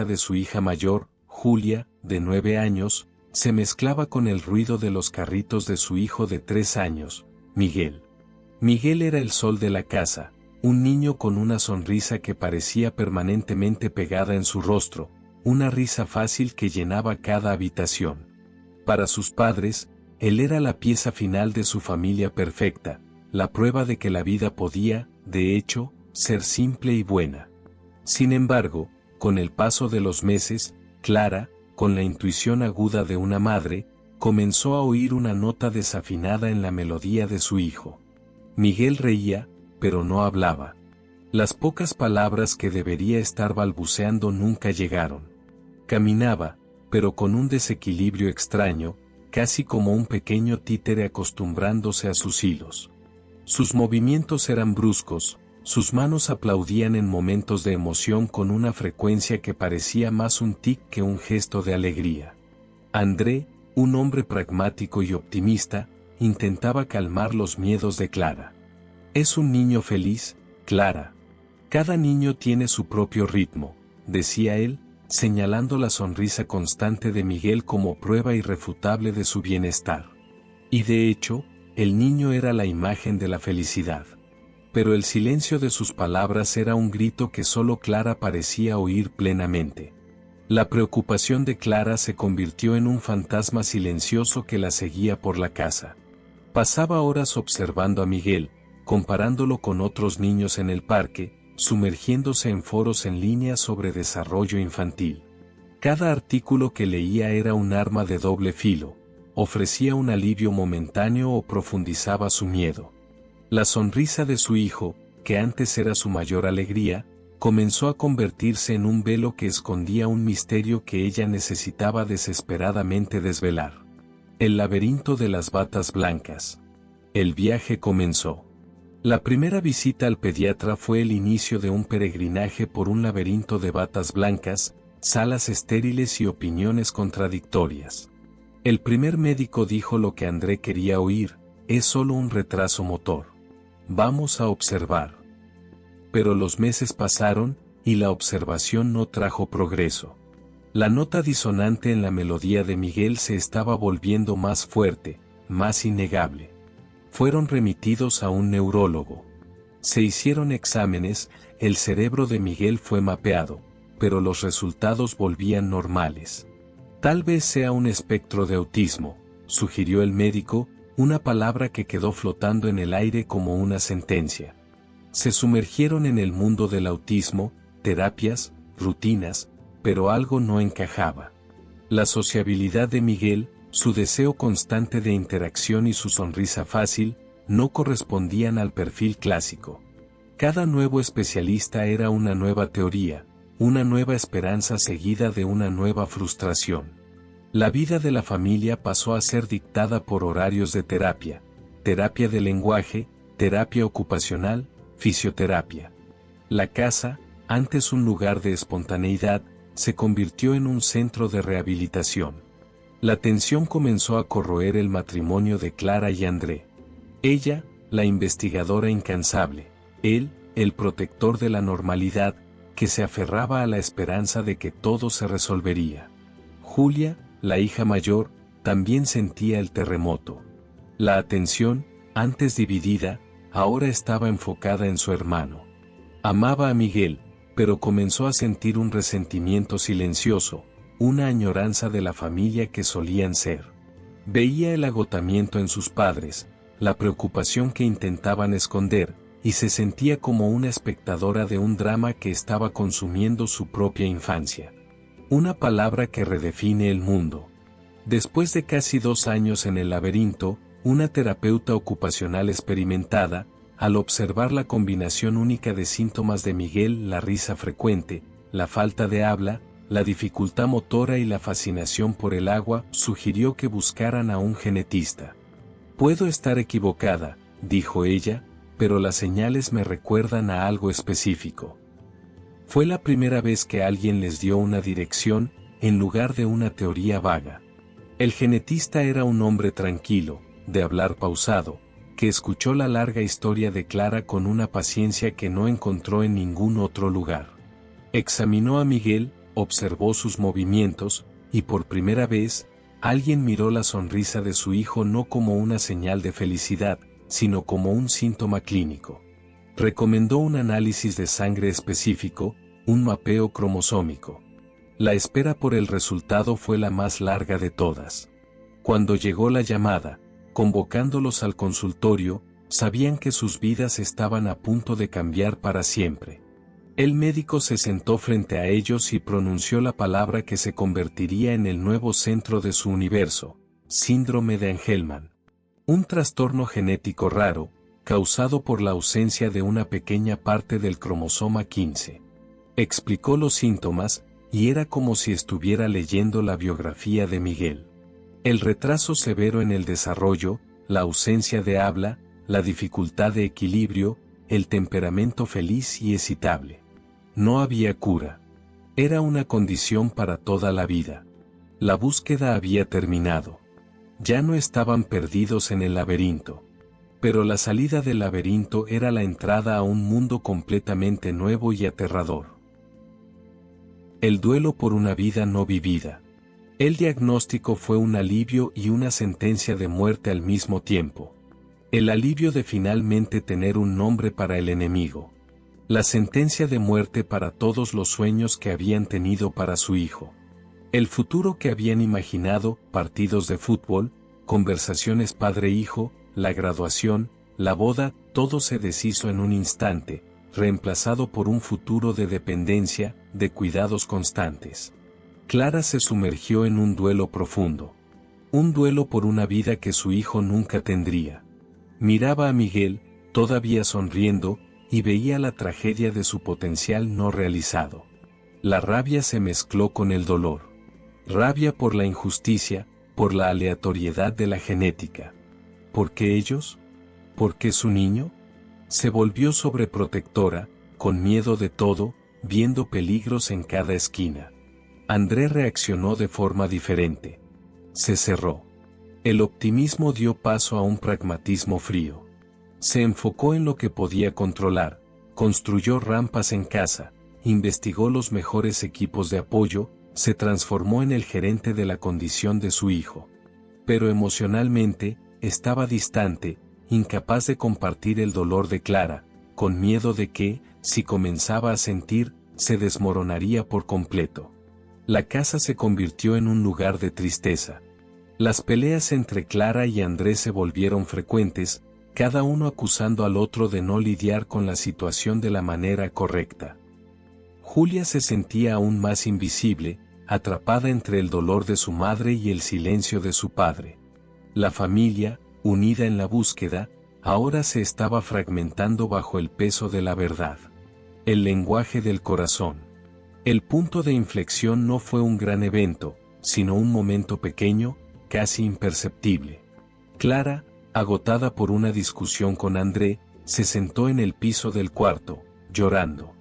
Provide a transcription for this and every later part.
de su hija mayor, Julia, de 9 años, se mezclaba con el ruido de los carritos de su hijo de 3 años, Miguel. Miguel era el sol de la casa, un niño con una sonrisa que parecía permanentemente pegada en su rostro, una risa fácil que llenaba cada habitación. Para sus padres, él era la pieza final de su familia perfecta, la prueba de que la vida podía, de hecho, ser simple y buena. Sin embargo, con el paso de los meses, Clara, con la intuición aguda de una madre, comenzó a oír una nota desafinada en la melodía de su hijo. Miguel reía, pero no hablaba. Las pocas palabras que debería estar balbuceando nunca llegaron. Caminaba, pero con un desequilibrio extraño, casi como un pequeño títere acostumbrándose a sus hilos. Sus movimientos eran bruscos, sus manos aplaudían en momentos de emoción con una frecuencia que parecía más un tic que un gesto de alegría. André, un hombre pragmático y optimista, intentaba calmar los miedos de Clara. «Es un niño feliz, Clara. Cada niño tiene su propio ritmo», decía él, señalando la sonrisa constante de Miguel como prueba irrefutable de su bienestar. Y de hecho, el niño era la imagen de la felicidad. Pero el silencio de sus palabras era un grito que solo Clara parecía oír plenamente. La preocupación de Clara se convirtió en un fantasma silencioso que la seguía por la casa. Pasaba horas observando a Miguel, comparándolo con otros niños en el parque, sumergiéndose en foros en línea sobre desarrollo infantil. Cada artículo que leía era un arma de doble filo, ofrecía un alivio momentáneo o profundizaba su miedo. La sonrisa de su hijo, que antes era su mayor alegría, comenzó a convertirse en un velo que escondía un misterio que ella necesitaba desesperadamente desvelar. El laberinto de las batas blancas. El viaje comenzó. La primera visita al pediatra fue el inicio de un peregrinaje por un laberinto de batas blancas, salas estériles y opiniones contradictorias. El primer médico dijo lo que André quería oír: es solo un retraso motor. Vamos a observar. Pero los meses pasaron, y la observación no trajo progreso. La nota disonante en la melodía de Miguel se estaba volviendo más fuerte, más innegable. Fueron remitidos a un neurólogo. Se hicieron exámenes, el cerebro de Miguel fue mapeado, pero los resultados volvían normales. Tal vez sea un espectro de autismo, sugirió el médico, una palabra que quedó flotando en el aire como una sentencia. Se sumergieron en el mundo del autismo, terapias, rutinas, pero algo no encajaba. La sociabilidad de Miguel, su deseo constante de interacción y su sonrisa fácil, no correspondían al perfil clásico. Cada nuevo especialista era una nueva teoría, una nueva esperanza seguida de una nueva frustración. La vida de la familia pasó a ser dictada por horarios de terapia, terapia de lenguaje, terapia ocupacional, fisioterapia. La casa, antes un lugar de espontaneidad, se convirtió en un centro de rehabilitación. La tensión comenzó a corroer el matrimonio de Clara y André. Ella, la investigadora incansable; él, el protector de la normalidad, que se aferraba a la esperanza de que todo se resolvería. Julia, la hija mayor, también sentía el terremoto. La atención, antes dividida, ahora estaba enfocada en su hermano. Amaba a Miguel, pero comenzó a sentir un resentimiento silencioso, una añoranza de la familia que solían ser. Veía el agotamiento en sus padres, la preocupación que intentaban esconder, y se sentía como una espectadora de un drama que estaba consumiendo su propia infancia. Una palabra que redefine el mundo. Después de casi 2 años en el laberinto, una terapeuta ocupacional experimentada, al observar la combinación única de síntomas de Miguel, la risa frecuente, la falta de habla, la dificultad motora y la fascinación por el agua, sugirió que buscaran a un genetista. «Puedo estar equivocada», dijo ella, «pero las señales me recuerdan a algo específico». Fue la primera vez que alguien les dio una dirección, en lugar de una teoría vaga. El genetista era un hombre tranquilo, de hablar pausado, que escuchó la larga historia de Clara con una paciencia que no encontró en ningún otro lugar. Examinó a Miguel, observó sus movimientos, y por primera vez, alguien miró la sonrisa de su hijo no como una señal de felicidad, sino como un síntoma clínico. Recomendó un análisis de sangre específico, un mapeo cromosómico. La espera por el resultado fue la más larga de todas. Cuando llegó la llamada, convocándolos al consultorio, sabían que sus vidas estaban a punto de cambiar para siempre. El médico se sentó frente a ellos y pronunció la palabra que se convertiría en el nuevo centro de su universo: síndrome de Angelman. Un trastorno genético raro, causado por la ausencia de una pequeña parte del cromosoma 15. Explicó los síntomas, y era como si estuviera leyendo la biografía de Miguel. El retraso severo en el desarrollo, la ausencia de habla, la dificultad de equilibrio, el temperamento feliz y excitable. No había cura. Era una condición para toda la vida. La búsqueda había terminado. Ya no estaban perdidos en el laberinto. Pero la salida del laberinto era la entrada a un mundo completamente nuevo y aterrador. El duelo por una vida no vivida. El diagnóstico fue un alivio y una sentencia de muerte al mismo tiempo. El alivio de finalmente tener un nombre para el enemigo. La sentencia de muerte para todos los sueños que habían tenido para su hijo. El futuro que habían imaginado, partidos de fútbol, conversaciones padre-hijo, la graduación, la boda, todo se deshizo en un instante, reemplazado por un futuro de dependencia, de cuidados constantes. Clara se sumergió en un duelo profundo. Un duelo por una vida que su hijo nunca tendría. Miraba a Miguel, todavía sonriendo, y veía la tragedia de su potencial no realizado. La rabia se mezcló con el dolor. Rabia por la injusticia, por la aleatoriedad de la genética. ¿Por qué ellos? ¿Por qué su niño? Se volvió sobreprotectora, con miedo de todo, viendo peligros en cada esquina. André reaccionó de forma diferente. Se cerró. El optimismo dio paso a un pragmatismo frío. Se enfocó en lo que podía controlar, construyó rampas en casa, investigó los mejores equipos de apoyo, se transformó en el gerente de la condición de su hijo. Pero emocionalmente, estaba distante, incapaz de compartir el dolor de Clara, con miedo de que, si comenzaba a sentir, se desmoronaría por completo. La casa se convirtió en un lugar de tristeza. Las peleas entre Clara y Andrés se volvieron frecuentes, cada uno acusando al otro de no lidiar con la situación de la manera correcta. Julia se sentía aún más invisible, atrapada entre el dolor de su madre y el silencio de su padre. La familia, unida en la búsqueda, ahora se estaba fragmentando bajo el peso de la verdad. El lenguaje del corazón. El punto de inflexión no fue un gran evento, sino un momento pequeño, casi imperceptible. Clara, agotada por una discusión con André, se sentó en el piso del cuarto, llorando.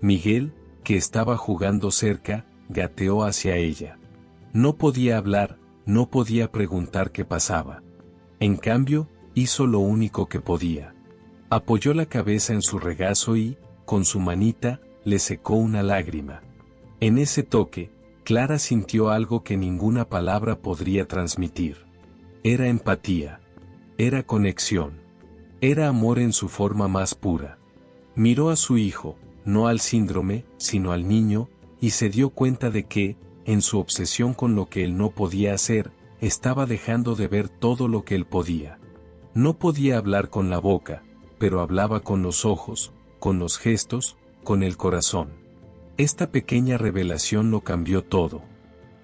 Miguel, que estaba jugando cerca, gateó hacia ella. No podía hablar, no podía preguntar qué pasaba. En cambio, hizo lo único que podía. Apoyó la cabeza en su regazo y, con su manita, le secó una lágrima. En ese toque, Clara sintió algo que ninguna palabra podría transmitir. Era empatía. Era conexión. Era amor en su forma más pura. Miró a su hijo, no al síndrome, sino al niño, y se dio cuenta de que, en su obsesión con lo que él no podía hacer, estaba dejando de ver todo lo que él podía. No podía hablar con la boca, pero hablaba con los ojos, con los gestos, con el corazón. Esta pequeña revelación lo cambió todo.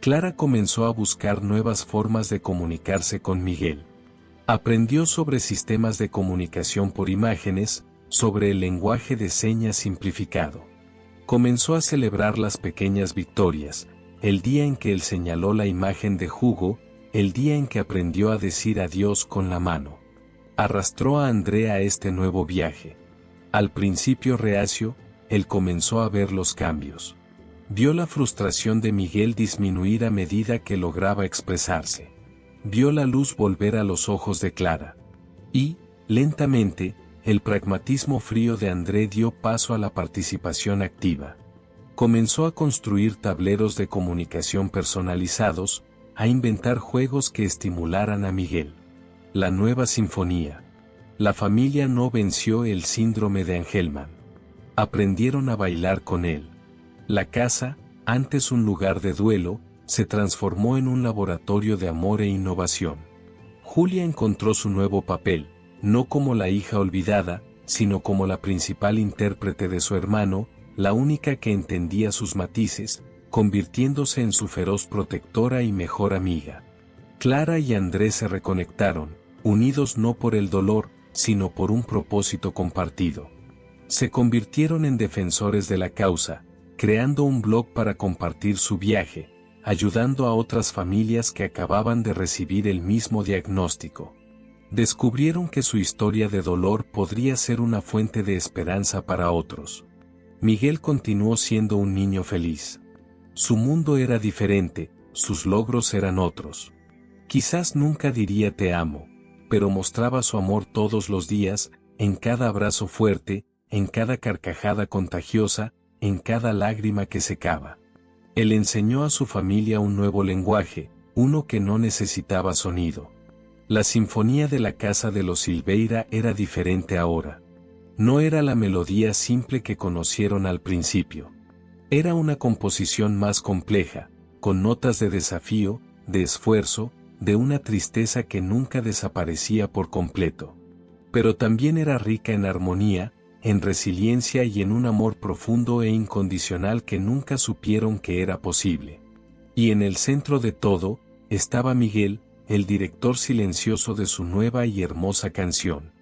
Clara comenzó a buscar nuevas formas de comunicarse con Miguel. Aprendió sobre sistemas de comunicación por imágenes, sobre el lenguaje de señas simplificado. Comenzó a celebrar las pequeñas victorias, el día en que él señaló la imagen de Hugo, el día en que aprendió a decir adiós con la mano. Arrastró a André a este nuevo viaje. Al principio reacio, él comenzó a ver los cambios. Vio la frustración de Miguel disminuir a medida que lograba expresarse. Vio la luz volver a los ojos de Clara. Y, lentamente, el pragmatismo frío de André dio paso a la participación activa. Comenzó a construir tableros de comunicación personalizados, a inventar juegos que estimularan a Miguel. La nueva sinfonía. La familia no venció el síndrome de Angelman. Aprendieron a bailar con él. La casa, antes un lugar de duelo, se transformó en un laboratorio de amor e innovación. Julia encontró su nuevo papel, no como la hija olvidada, sino como la principal intérprete de su hermano, la única que entendía sus matices, convirtiéndose en su feroz protectora y mejor amiga. Clara y Andrés se reconectaron, unidos no por el dolor, sino por un propósito compartido. Se convirtieron en defensores de la causa, creando un blog para compartir su viaje, ayudando a otras familias que acababan de recibir el mismo diagnóstico. Descubrieron que su historia de dolor podría ser una fuente de esperanza para otros. Miguel continuó siendo un niño feliz. Su mundo era diferente, sus logros eran otros. Quizás nunca diría te amo, pero mostraba su amor todos los días, en cada abrazo fuerte, en cada carcajada contagiosa, en cada lágrima que secaba. Él enseñó a su familia un nuevo lenguaje, uno que no necesitaba sonido. La sinfonía de la casa de los Silveira era diferente ahora. No era la melodía simple que conocieron al principio. Era una composición más compleja, con notas de desafío, de esfuerzo, de una tristeza que nunca desaparecía por completo. Pero también era rica en armonía, en resiliencia y en un amor profundo e incondicional que nunca supieron que era posible. Y en el centro de todo, estaba Miguel, el director silencioso de su nueva y hermosa canción.